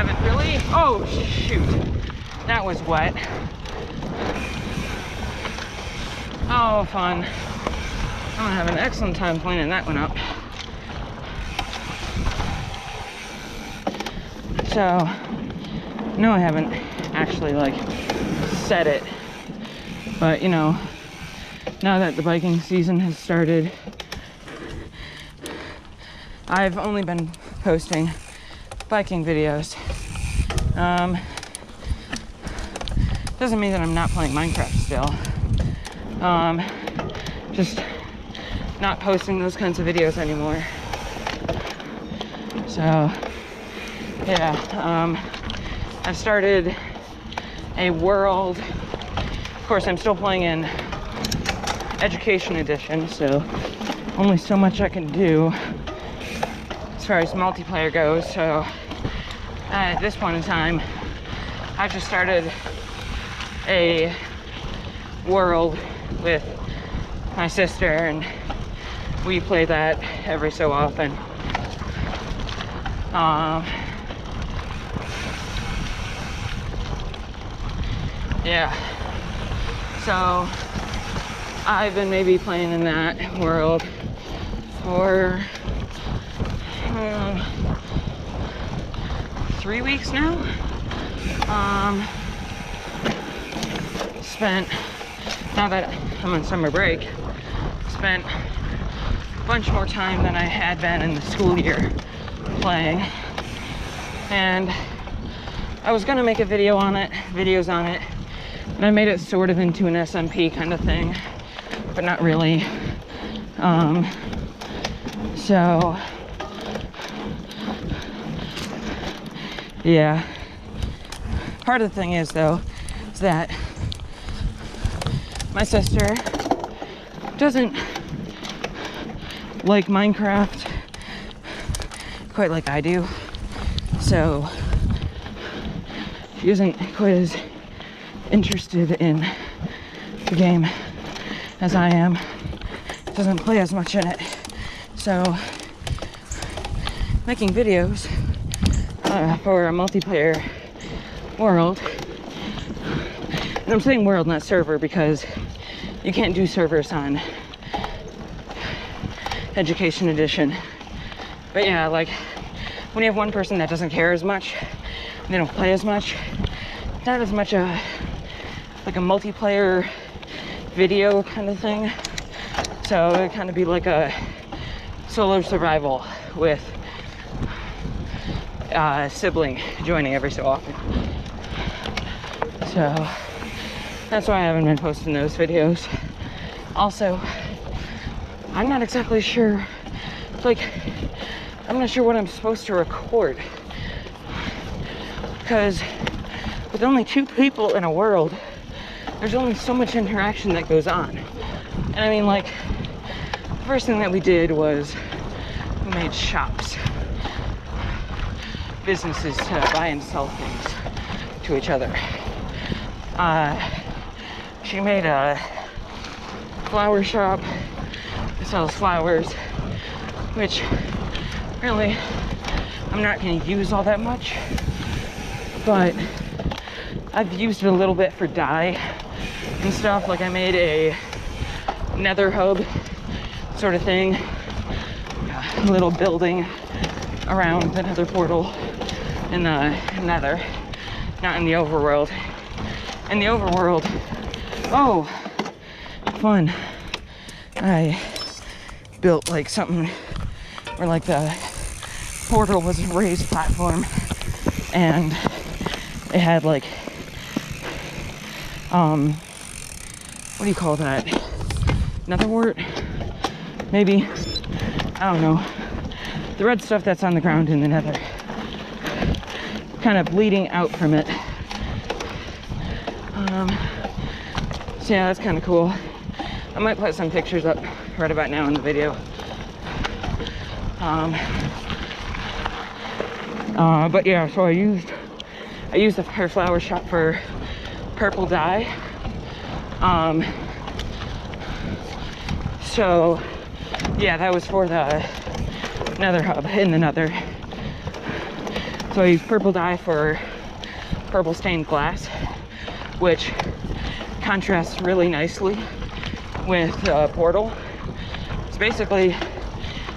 haven't really. Oh, shoot. That was wet. Oh, fun. I'm gonna have an excellent time cleaning that one up. So, no, I haven't actually like said it, but you know, now that the biking season has started, I've only been posting biking videos. Doesn't mean that I'm not playing Minecraft still. Just not posting those kinds of videos anymore. So, yeah, I've started a world. Of course, I'm still playing in Education Edition, so only so much I can do as far as multiplayer goes. So, at this point in time, I've just started a world with my sister, and we play that every so often. Yeah, so I've been maybe playing in that world for 3 weeks now. Spent, now that I'm on summer break, spent a bunch more time than I had been in the school year playing. And I was gonna make a videos on it, and I made it sort of into an SMP kind of thing, but not really. So yeah, part of the thing is though, is that my sister doesn't like Minecraft quite like I do, so she isn't quite as interested in the game as I am. Doesn't play as much in it, so making videos for a multiplayer world, and I'm saying world, not server, because you can't do servers on Education Edition. But yeah, like when you have one person that doesn't care as much, they don't play as much, not as much like a multiplayer video kind of thing. So it'd kind of be like a solo survival with a sibling joining every so often. So that's why I haven't been posting those videos. Also, I'm not exactly sure, like, I'm not sure what I'm supposed to record, because with only 2 people in a world, there's only so much interaction that goes on. And I mean, like, the first thing that we did was we made shops, businesses to buy and sell things to each other. She made a flower shop that sells flowers, which really I'm not going to use all that much, but I've used it a little bit for dye and stuff. Like I made a nether hub sort of thing, a little building around the nether portal in the nether, not in the overworld. In the overworld, oh, fun, I built like something where like the portal was a raised platform, and it had like what do you call that, netherwort maybe, I don't know, the red stuff that's on the ground in the nether, kind of bleeding out from it. So yeah, that's kind of cool. I might put some pictures up right about now in the video. But yeah, so I used her flower shop for purple dye. So yeah, that was for the nether hub in the nether. So I use purple dye for purple stained glass, which contrasts really nicely with Portal. It's basically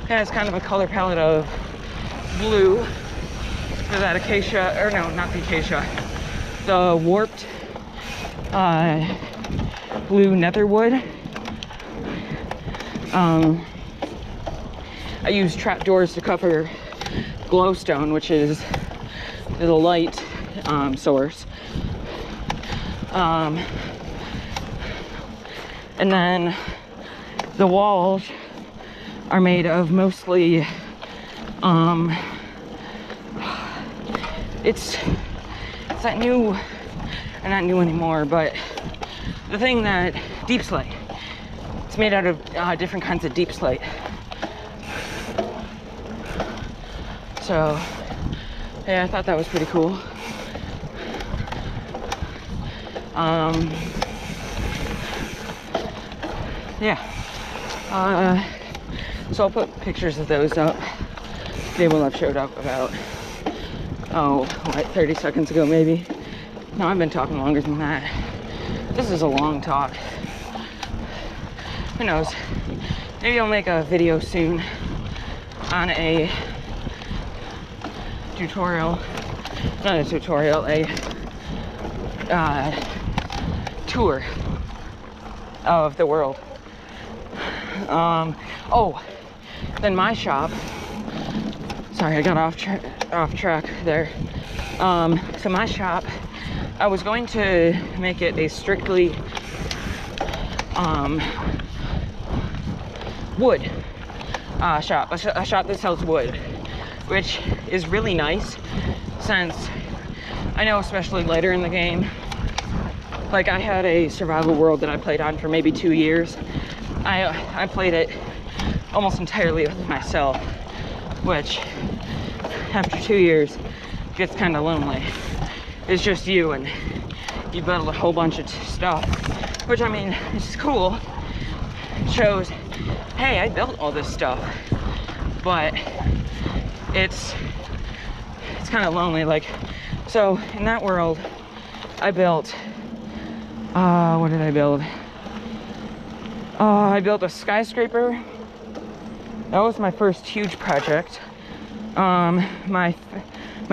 has kind of a color palette of blue for that acacia, or no, not the acacia, the warped blue netherwood. I use trapdoors to cover glowstone, which is the light source. And then the walls are made of mostly it's that new, or not new anymore, but the thing that deep slate. It's made out of different kinds of deep slate. So yeah, I thought that was pretty cool. Yeah. So I'll put pictures of those up. They will have showed up about, oh, what, 30 seconds ago maybe. No, I've been talking longer than that. This is a long talk. Who knows? Maybe I'll make a video soon on a tutorial. Not a tutorial, a tour of the world. Oh, then my shop. Sorry, I got off track there. So my shop, I was going to make it a strictly wood shop, a shop that sells wood, which is really nice, since I know, especially later in the game, like I had a survival world that I played on for maybe 2 years. I played it almost entirely with myself, which after 2 years gets kind of lonely. It's just you, and you build a whole bunch of stuff, which, I mean, it's cool. It shows, hey, I built all this stuff, but it's kind of lonely. Like, so in that world, I built, what did I build? I built a skyscraper. That was my first huge project. My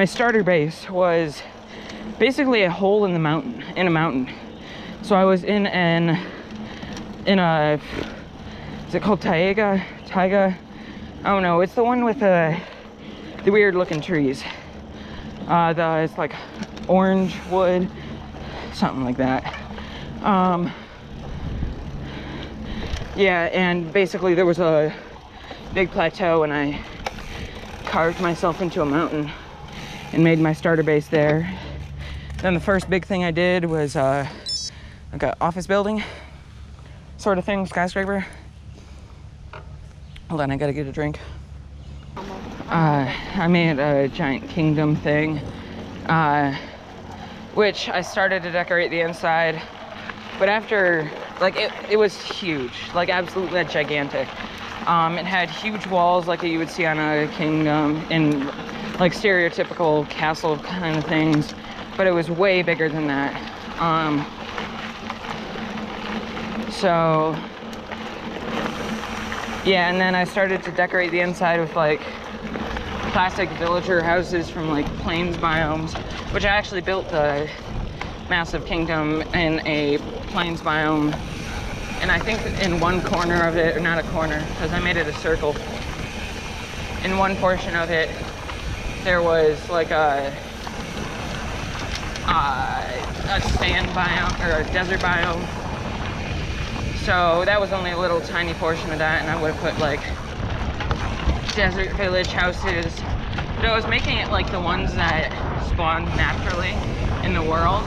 starter base was basically a hole in a mountain. So I was in a, is it called Taiga? I don't know. It's the one with the weird looking trees. It's like orange wood, something like that. Yeah, and basically there was a big plateau, and I carved myself into a mountain and made my starter base there. Then the first big thing I did was like an office building sort of thing, skyscraper. Hold on, I gotta get a drink. I made a giant kingdom thing, which I started to decorate the inside, but after, like, it was huge, like absolutely gigantic. It had huge walls like you would see on a kingdom, and like stereotypical castle kind of things, but it was way bigger than that. So yeah, and then I started to decorate the inside with like classic villager houses from like plains biomes, which I actually built the massive kingdom in a plains biome. And I think in one corner of it, or not a corner, because I made it a circle, in one portion of it, there was like a sand biome, or a desert biome. So that was only a little tiny portion of that, and I would have put like desert village houses. But I was making it like the ones that spawned naturally in the world.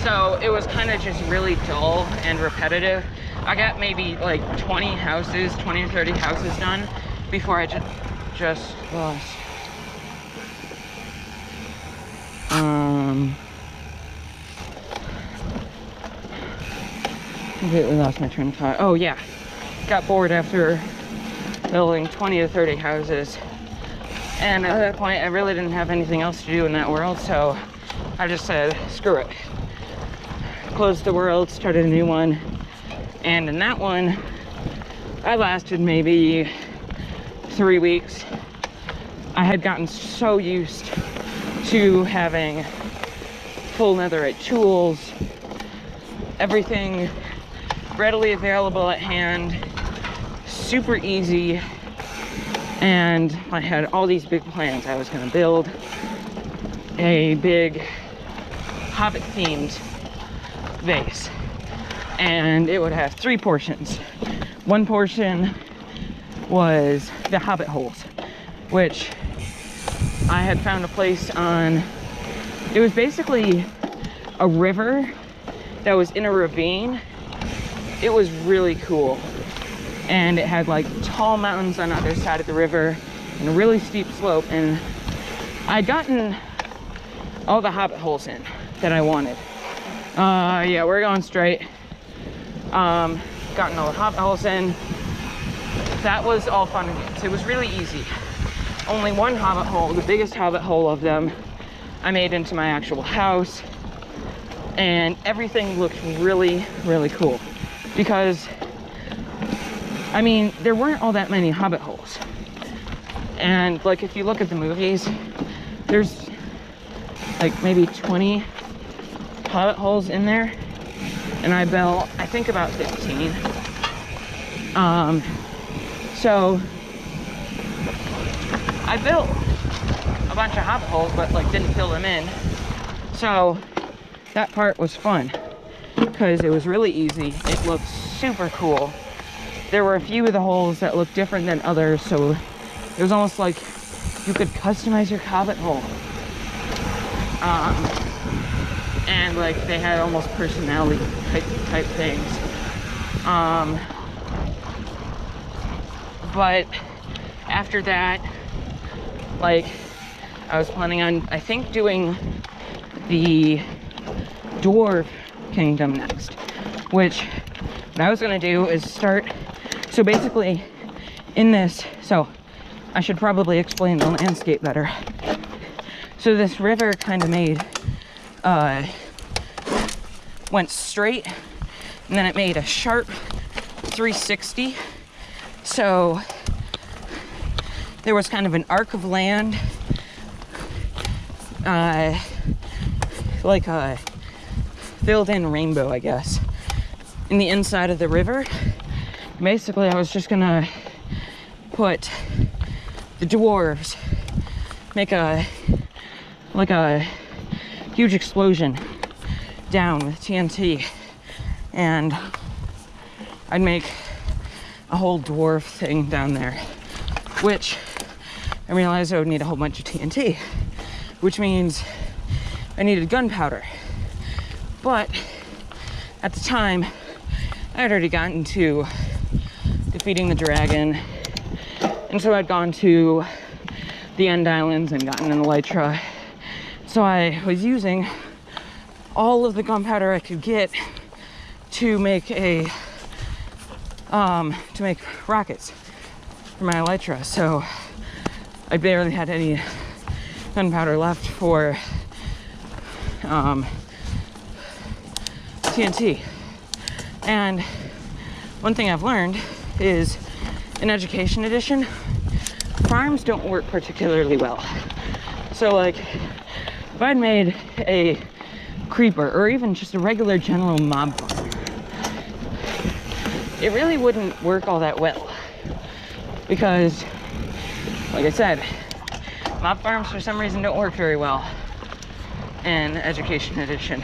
So it was kind of just really dull and repetitive. I got maybe like 20 or 30 houses done before I just lost. Completely lost my train of thought. Oh yeah, got bored after building 20 to 30 houses. And at that point, I really didn't have anything else to do in that world, so I just said, screw it. Closed the world, started a new one. And in that one, I lasted maybe 3 weeks. I had gotten so used to having full netherite tools, everything readily available at hand, super easy, and I had all these big plans. I was going to build a big Hobbit themed vase, and it would have 3 portions. One portion was the Hobbit holes, which I had found a place on. It was basically a river that was in a ravine. It was really cool, and it had like tall mountains on the other side of the river and a really steep slope, and I'd gotten all the Hobbit holes in that I wanted. Yeah, we're going straight. Gotten all the Hobbit holes in. That was all fun and games. It was really easy. Only one Hobbit hole, the biggest Hobbit hole of them, I made into my actual house, and everything looked really, really cool. Because, I mean, there weren't all that many Hobbit holes. And, like, if you look at the movies, there's, like, maybe 20 Hobbit holes in there. And I built, I think, about 15. So, I built a bunch of Hobbit holes, but, like, didn't fill them in. So, that part was fun, because it was really easy. It looked super cool. There were a few of the holes that looked different than others, so it was almost like you could customize your Hobbit hole. And like they had almost personality type things. But after that, like, I was planning on, I think, doing the Dwarf Kingdom next, which what I was gonna do is start. So basically in this, so I should probably explain the landscape better. So this river kind of went straight, and then it made a sharp 360. So there was kind of an arc of land, like a filled-in rainbow, I guess, in the inside of the river. Basically, I was just gonna put the dwarves, make a huge explosion down with TNT, and I'd make a whole dwarf thing down there, which I realized I would need a whole bunch of TNT, which means I needed gunpowder. But at the time, I had already gotten to defeating the dragon, and so I'd gone to the End Islands and gotten an elytra. So I was using all of the gunpowder I could get to make rockets for my elytra. So I barely had any gunpowder left for TNT. And one thing I've learned is in Education Edition, farms don't work particularly well. So like, if I'd made a creeper or even just a regular general mob farm, it really wouldn't work all that well, because like I said, mob farms for some reason don't work very well in Education Edition.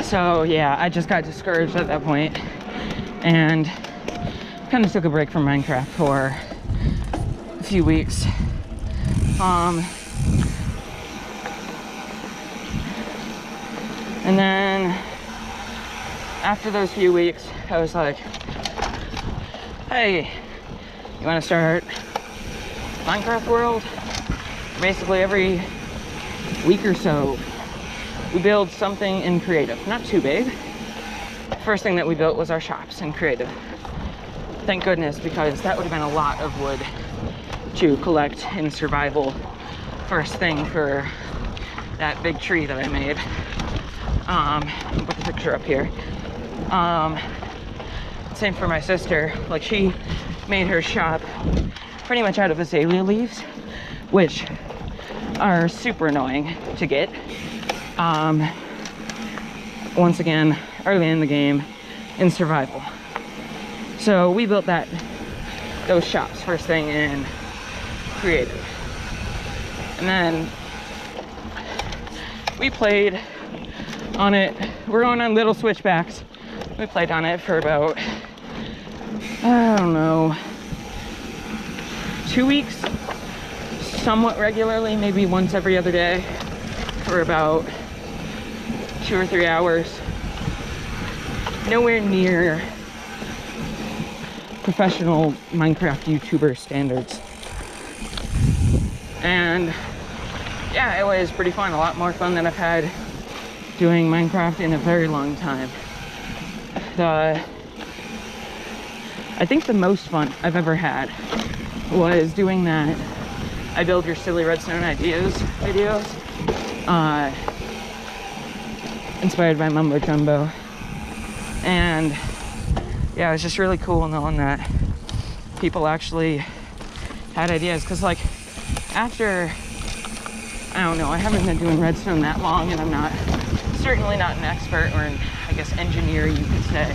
So yeah, I just got discouraged at that point and kind of took a break from Minecraft for a few weeks. And then after those few weeks, I was like, hey, you want to start Minecraft World? Basically every week or so, we build something in creative. Not too big, first thing that we built was our shops and creative. Thank goodness, because that would have been a lot of wood to collect in survival first thing for that big tree that I made. I'll put the picture up here. Same for my sister. Like, she made her shop pretty much out of azalea leaves, which are super annoying to get. Once again, early in the game, in survival. So we built those shops first thing in creative. And then we played on it. We're going on little switchbacks. We played on it for about, I don't know, 2 weeks, somewhat regularly, maybe once every other day, for about 2 or 3 hours. Nowhere near professional Minecraft YouTuber standards. And yeah, it was pretty fun, a lot more fun than I've had doing Minecraft in a very long time. I think the most fun I've ever had was doing that I Build Your Silly Redstone Ideas videos, inspired by Mumbo Jumbo. And yeah, it was just really cool knowing that people actually had ideas, because like after, I don't know, I haven't been doing redstone that long, and I'm certainly not an expert, or an, I guess, engineer, you could say.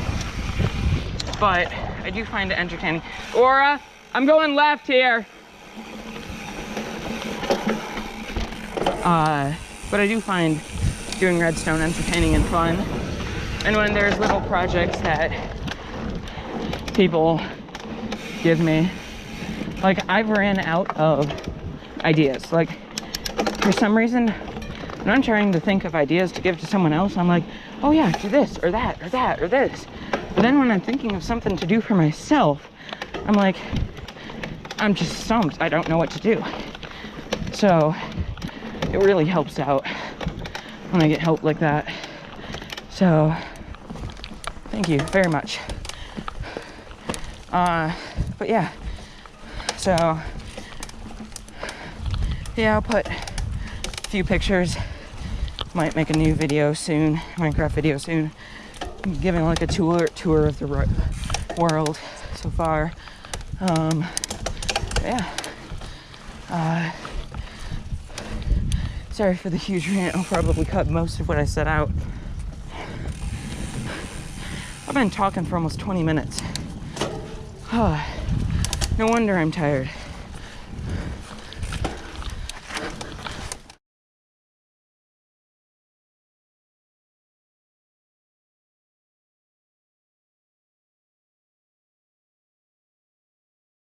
But I do find it entertaining. Aura, I'm going left here. But I do find doing redstone entertaining and fun. And when there's little projects that people give me, like, I've ran out of ideas. Like, for some reason, when I'm trying to think of ideas to give to someone else, I'm like, oh yeah, do this, or that, or that, or this. But then when I'm thinking of something to do for myself, I'm like, I'm just stumped. I don't know what to do. So it really helps out when I get help like that. So thank you very much. But yeah, so yeah, I'll put a few pictures. Might make a new video soon, Minecraft video soon, giving like a tour of the world so far. Yeah. Sorry for the huge rant. I'll probably cut most of what I said out. I've been talking for almost 20 minutes. No wonder I'm tired.